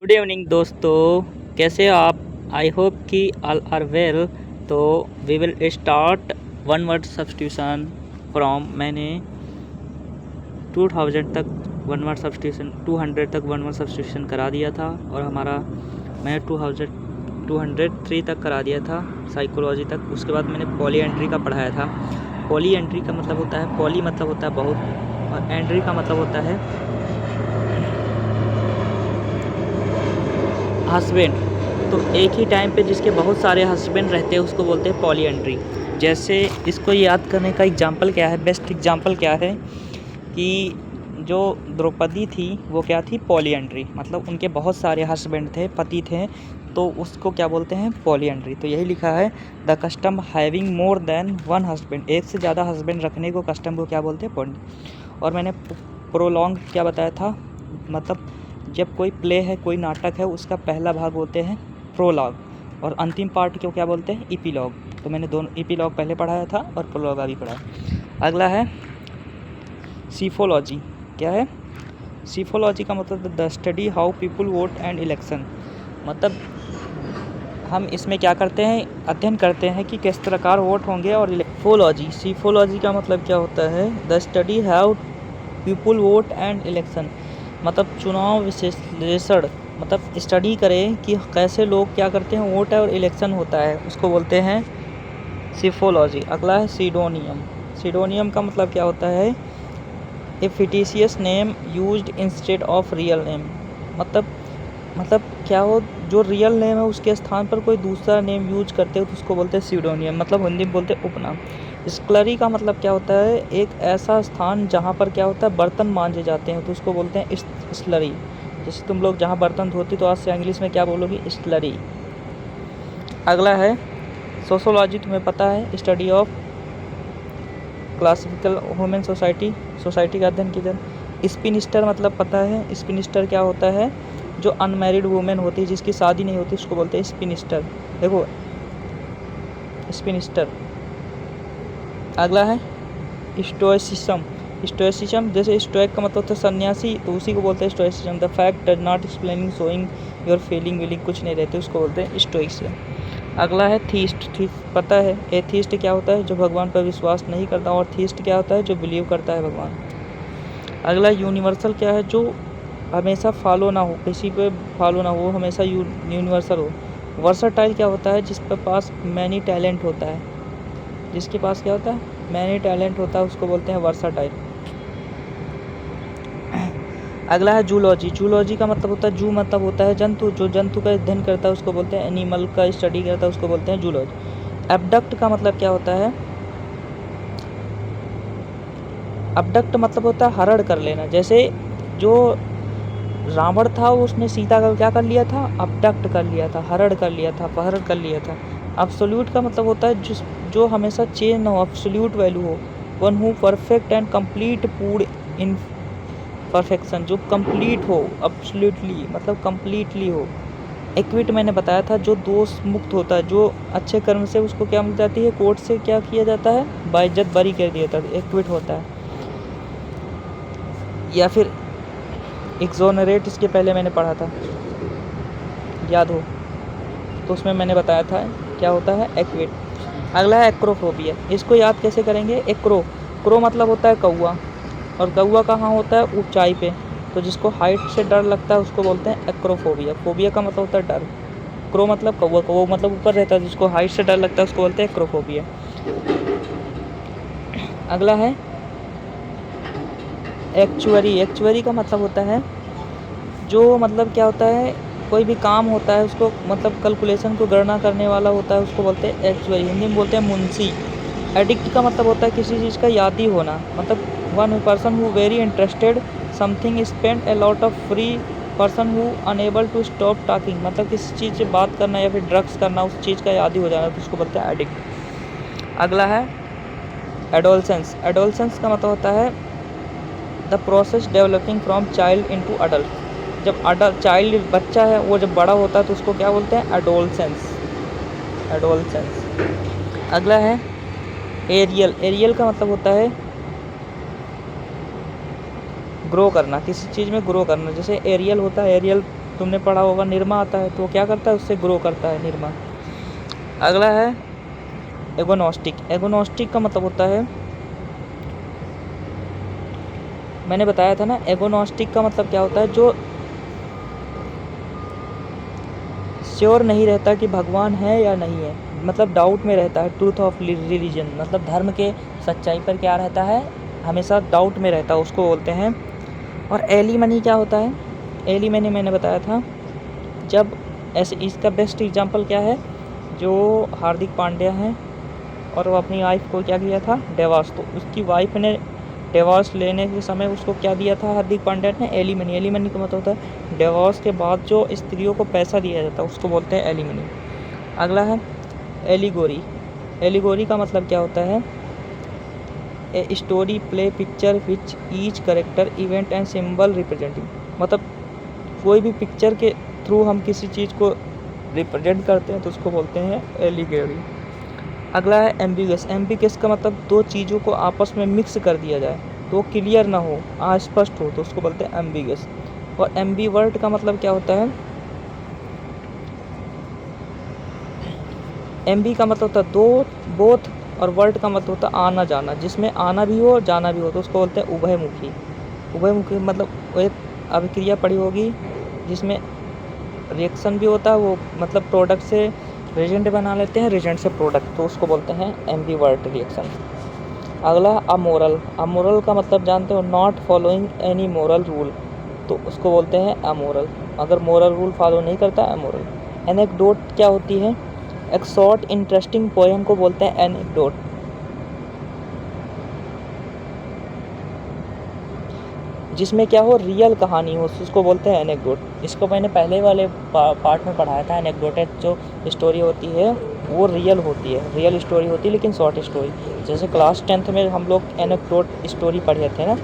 Good evening दोस्तों, कैसे हो आप? आई होप कि ऑल आर वेल। तो we will start one word substitution from. मैंने 2000 तक वन वर्ड सब्स्टिट्यूशन 200 तक वन वर्ड सब्स्टिट्यूशन करा दिया था और मैं 203 तक करा दिया था साइकोलॉजी तक। उसके बाद मैंने पॉली एंट्री का पढ़ाया था। पॉली एंट्री का मतलब होता है, पॉली मतलब होता है बहुत, और एंट्री का मतलब होता है हस्बैंड। तो एक ही टाइम पे जिसके बहुत सारे हस्बैंड रहते हैं उसको बोलते हैं पॉली एंट्री। जैसे इसको याद करने का एग्जांपल क्या है, बेस्ट एग्जांपल क्या है कि जो द्रौपदी थी वो क्या थी, पॉली एंट्री। मतलब उनके बहुत सारे हस्बैंड थे, पति थे, तो उसको क्या बोलते हैं, पॉली एंट्री। तो यही लिखा है, the custom having more than one husband. एक से ज़्यादा हस्बैंड रखने को कस्टम को क्या बोलते हैं, पॉली। और मैंने प्रोलॉन्ग क्या बताया था, मतलब जब कोई प्ले है, कोई नाटक है, उसका पहला भाग बोलते हैं प्रोलॉग और अंतिम पार्ट को क्या बोलते हैं, इपीलॉग। तो मैंने दोनों इपीलॉग पहले पढ़ाया था और प्रोलॉग अभी पढ़ाया। अगला है सीफोलॉजी। क्या है सीफोलॉजी का मतलब the study how people vote and election. मतलब हम इसमें क्या करते हैं, अध्ययन करते हैं कि किस प्रकार वोट होंगे और फोलॉजी। सीफोलॉजी का मतलब क्या होता है, the study how people vote and election. मतलब चुनाव विश्लेषण, मतलब स्टडी करें कि कैसे लोग क्या करते हैं, वोट है और इलेक्शन होता है, उसको बोलते हैं सिफोलॉजी। अगला है सीडोनियम। सीडोनियम का मतलब क्या होता है, a fictitious name used instead of real name. मतलब क्या हो, जो रियल नेम है उसके स्थान पर कोई दूसरा नेम यूज करते हो तो उसको बोलते हैं सीडोनियम। मतलब हिंदी में बोलते हैं उपनाम। स्क्लरी का मतलब क्या होता है, एक ऐसा स्थान जहाँ पर क्या होता है, बर्तन मांजे जाते हैं तो उसको बोलते हैं स्लरी। जैसे तुम लोग जहाँ बर्तन धोती तो आज से इंग्लिश में क्या बोलोगी, स्लरी। अगला है सोशोलॉजी। तुम्हें पता है, study of classical human society का अध्ययन किया जाए। स्पिनिस्टर मतलब पता है, स्पिनिस्टर क्या होता है, जो अनमैरिड वुमेन होती है, जिसकी शादी नहीं होती, उसको बोलते हैं स्पिनिस्टर। देखो स्पिनिस्टर। अगला है स्टोइसिज्म। स्टोइसिज्म, जैसे स्टोइक का मतलब होता है सन्यासी, तो उसी को बोलते हैं stoicism. The fact does not explaining showing your feeling willing, कुछ नहीं रहते, उसको बोलते हैं स्टोइसिज्म। अगला है थीस्ट। पता है एथीस्ट क्या होता है, जो भगवान पर विश्वास नहीं करता, और थीस्ट क्या होता है, जो बिलीव करता है भगवान। अगला यूनिवर्सल क्या है, जो हमेशा फॉलो ना हो, किसी पे फॉलो ना हो, हमेशा यूनिवर्सल हो। वर्सटाइल क्या होता है, जिसके पास मैनी टैलेंट होता है, जिसके पास क्या होता है, मैनी टैलेंट होता है, उसको बोलते हैं वर्सटाइल। अगला है जूलॉजी। जूलॉजी का मतलब होता है, जू मतलब होता है जंतु, जो जंतु का अध्ययन करता है उसको बोलते हैं, एनिमल का स्टडी करता है उसको बोलते हैं जूलॉजी। एबडक्ट का मतलब क्या होता है, अबडक्ट मतलब होता है हरण कर लेना। जैसे जो रावण था उसने सीता का क्या कर लिया था, अबडक्ट कर लिया था, हरण कर लिया था, अपहरण कर लिया था। एब्सोल्यूट का मतलब होता है जो हमेशा चेंज ना हो, एब्सोल्यूट वैल्यू हो। One who perfect and complete पूर्ण इन परफेक्शन, जो कंप्लीट हो, एब्सोल्युटली मतलब कंप्लीटली हो। एक्विट मैंने बताया था, जो दोष मुक्त होता है, जो अच्छे कर्म से उसको क्या मिल जाती है, कोर्ट से क्या किया जाता है, बाइज्जत बरी कर दिया जाता है, एक्विट होता है। या फिर एक्सोनरेट, इसके पहले मैंने पढ़ा था, याद हो तो उसमें मैंने बताया था क्या होता है, एक्विट। अगला है एक्रोफोबिया। इसको याद कैसे करेंगे, क्रो मतलब होता है कौआ, और कौआ कहाँ होता है, ऊंचाई पे, तो जिसको हाइट से डर लगता है उसको बोलते हैं एक्रोफोबिया। फोबिया का मतलब होता है डर, क्रो मतलब कौआ, कौआ मतलब ऊपर रहता है, जिसको हाइट से डर लगता है उसको बोलते हैं एक्रोफोबिया। अगला है एक्चुअरी। एक्चुअरी का मतलब होता है, जो मतलब क्या होता है, कोई भी काम होता है उसको मतलब कैलकुलेशन को गणना करने वाला होता है, उसको बोलते हैं एक्चुअरी, हिंदी में बोलते हैं मुंशी। एडिक्ट का मतलब होता है किसी चीज़ का यादी होना, मतलब one person who very interested something spend a lot of free person who unable to stop talking, मतलब किसी चीज़ से बात करना या फिर ड्रग्स करना, उस चीज़ का यादी हो जाना, तो उसको बोलते हैं एडिक्ट। अगला है एडोलसेंस। एडोलसेंस का मतलब होता है the process developing from child into adult. जब चाइल्ड बच्चा है वो जब बड़ा होता है तो उसको क्या बोलते हैं, एडोलसेंस। एडोलसेंस। अगला है एरियल। एरियल का मतलब होता है ग्रो करना, किसी चीज़ में ग्रो करना। जैसे एरियल होता है, एरियल तुमने पढ़ा होगा निरमा आता है, तो क्या करता है, उससे ग्रो करता है निरमा। अगला है एगोनोस्टिक। एगोनोस्टिक का मतलब होता है, मैंने बताया था ना, एगोनोस्टिक का मतलब क्या होता है, जो श्योर नहीं रहता कि भगवान है या नहीं है, मतलब डाउट में रहता है। ट्रूथ ऑफ रिलीजन मतलब धर्म के सच्चाई पर क्या रहता है, हमेशा डाउट में रहता है, उसको बोलते हैं। और एलिमनी क्या होता है, एलिमनी मैंने बताया था, जब ऐसे, इसका बेस्ट एग्जांपल क्या है, जो हार्दिक पांड्या हैं और वो अपनी वाइफ को क्या किया था, डिवोर्स, तो उसकी वाइफ ने डिवोर्स लेने के समय उसको क्या दिया था हार्दिक पांड्या ने, एलिमनी। एलिमनी का मतलब होता है डिवोर्स के बाद जो स्त्रियों को पैसा दिया जाता है, उसको बोलते हैं एलिमनी। अगला है एलिगोरी। एलिगोरी का मतलब क्या होता है, a story play picture which each character event and symbol representing, मतलब कोई भी पिक्चर के थ्रू हम किसी चीज़ को रिप्रेजेंट करते हैं तो उसको बोलते हैं एलिगोरी। अगला है एम्बिगस। एम्बिगस का मतलब दो चीज़ों को आपस में मिक्स कर दिया जाए तो क्लियर ना हो, अस्पष्ट हो, तो उसको बोलते हैं एम्बिगस। और एम्बीवर्ट का मतलब क्या होता है, एम्बी का मतलब होता है दो, बोथ, और वर्ड का मतलब होता है आना जाना, जिसमें आना भी हो और जाना भी हो, तो उसको बोलते हैं उभयमुखी। उभयमुखी मतलब एक अभिक्रिया पड़ी होगी जिसमें रिएक्शन भी होता है, वो मतलब प्रोडक्ट से रिजेंट बना लेते हैं, रिजेंट से प्रोडक्ट, तो उसको बोलते हैं एम्बीवर्ट रिएक्शन। अगला अमोरल। अमोरल का मतलब जानते हो, not following any moral rule, तो उसको बोलते हैं अमोरल, अगर मोरल रूल फॉलो नहीं करता अमोरल। एनेक्डोट क्या होती है, एक शॉर्ट इंटरेस्टिंग पोएम को बोलते हैं एनेक्डोट। जिसमें क्या हो, रियल कहानी हो, उसको बोलते हैं एनेक्डोट। इसको मैंने पहले वाले पार्ट में पढ़ाया था। एनेक्डोटेड जो स्टोरी होती है वो रियल होती है, रियल स्टोरी होती है, लेकिन शॉर्ट स्टोरी। जैसे क्लास 10th में हम लोग एनेक्डोट स्टोरी पढ़े थे ना,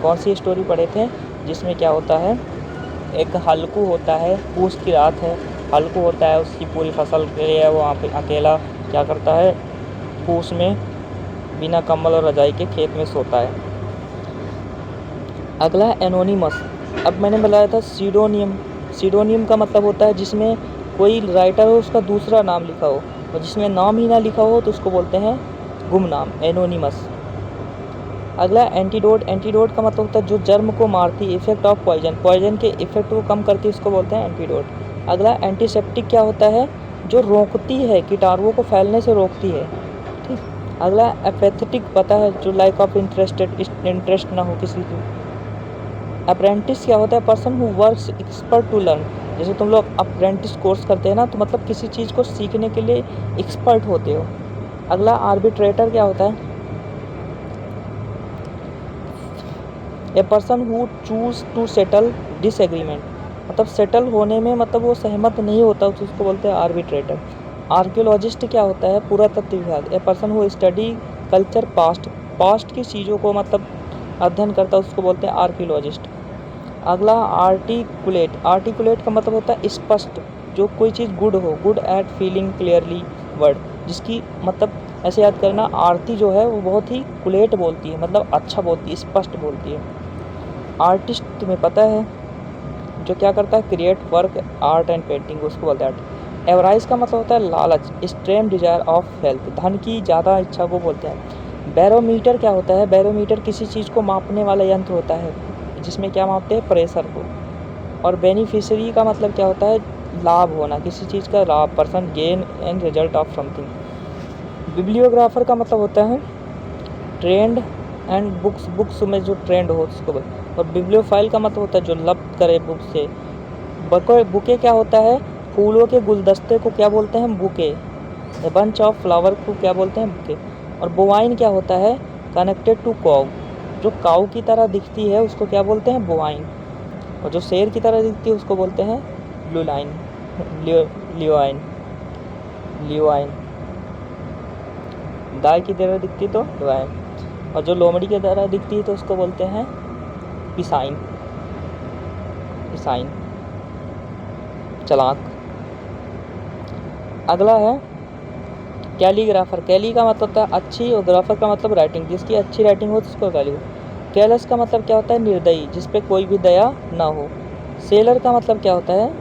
कौन सी स्टोरी पढ़े थे, जिसमें क्या होता है, एक हल्कू होता है, पूस की रात है, हल्कू होता है, उसकी पूरी फसल के लिए वो वहाँ पे अकेला क्या करता है, पूस में बिना कंबल और रजाई के खेत में सोता है। अगला है एनोनिमस। अब मैंने बताया था सीडोनियम। सीडोनियम का मतलब होता है जिसमें कोई राइटर हो, उसका दूसरा नाम लिखा हो, और जिसमें नाम ही ना लिखा हो तो उसको बोलते हैं गुमनाम, एनोनिमस। अगला एंटीडोट। एंटीडोट का मतलब होता है जो जर्म को मारती, इफेक्ट ऑफ पॉइजन, पॉइजन के इफेक्ट को कम करती है, उसको बोलते हैं एंटीडोट। अगला एंटीसेप्टिक क्या होता है, जो रोकती है, कीटाणुओं को फैलने से रोकती है, ठीक। अगला एपैथेटिक पता है, जो लाइक ऑफ इंटरेस्ट ना हो किसी को। अप्रेंटिस क्या होता है, person who works expert to learn, जैसे तुम लोग अप्रेंटिस कोर्स करते हैं ना, तो मतलब किसी चीज़ को सीखने के लिए एक्सपर्ट होते हो। अगला आर्बिट्रेटर क्या होता है, a person who choose to settle disagreement, मतलब सेटल होने में मतलब वो सहमत नहीं होता, तो उसको बोलते हैं आर्बिट्रेटर। आर्कियोलॉजिस्ट क्या होता है, पुरातत्व विभाग, ए person who study culture past, past की चीज़ों को मतलब अध्ययन करता है, उसको बोलते हैं आर्कियोलॉजिस्ट। अगला आर्टिकुलेट। आर्टिकुलेट का मतलब होता है स्पष्ट, जो कोई चीज़ गुड हो, good at feeling clearly word, जिसकी मतलब ऐसे याद करना, आरती जो है वो बहुत ही कुलेट बोलती है, मतलब अच्छा बोलती है, स्पष्ट बोलती है। आर्टिस्ट तुम्हें पता है जो क्या करता है, create work art and painting, उसको बोलते हैं आर्ट। एवराइज का मतलब होता है लालच, एक्सट्रीम डिजायर ऑफ वेल्थ, धन की ज़्यादा इच्छा को बोलते हैं। बैरोमीटर क्या होता है, बैरोमीटर किसी चीज़ को मापने वाला यंत्र होता है, जिसमें क्या मापते हैं, प्रेशर को। और बेनिफिशियरी का मतलब क्या होता है, लाभ होना, किसी चीज़ का लाभ, person gain and result of something. Bibliographer का मतलब होता है ट्रेंड एंड बुक्स, बुक्स में जो ट्रेंड हो उसको बोलते हैं। और बिब्लियोफाइल का मतलब होता है जो लब करे बुक से। बुके क्या होता है, फूलों के गुलदस्ते को क्या बोलते हैं, bouquet. A bunch of flower को क्या बोलते हैं, बुके। और बोवाइन क्या होता है, कनेक्टेड टू काउ, जो काऊ की तरह दिखती है उसको क्या बोलते हैं, बोवाइन। और जो शेर की तरह दिखती है उसको बोलते हैं लुलाइन, लियोआइन, लियोआइन। गाय की तरह दिखती तो लियोआइन, और जो लोमड़ी की तरह दिखती है तो उसको बोलते हैं पिसाइन, पिसाइन, चालाक। अगला है कैलीग्राफर। कैली का मतलब होता है अच्छी, और ग्राफर का मतलब राइटिंग, जिसकी अच्छी राइटिंग हो तो उसको कैलीग्राफर। केयरलेस का मतलब क्या होता है, निर्दयी, जिस पे कोई भी दया ना हो। सेलर का मतलब क्या होता है,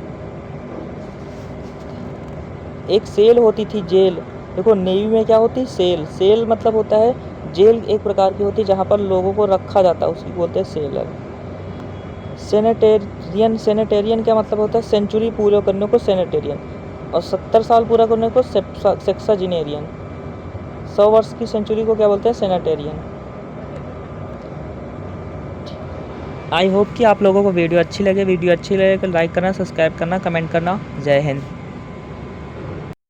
एक सेल होती थी जेल। देखो नेवी में क्या होती है, सेल। सेल मतलब होता है जेल, एक प्रकार की होती है जहाँ पर लोगों को रखा जाता है, उसकी बोलते हैं सेलर। सेनेटेरियन, सेनेटेरियन क्या मतलब होता है, सेंचुरी पूरे करने को सेनेटेरियन, और 70 साल पूरा करने को सेक्साजिनेरियन। 100 वर्ष की सेंचुरी को क्या बोलते हैं, सेनेटेरियन। आई होप कि आप लोगों को वीडियो अच्छी लगे। वीडियो अच्छी लगे तो लाइक करना, सब्सक्राइब करना, कमेंट करना। जय हिंद।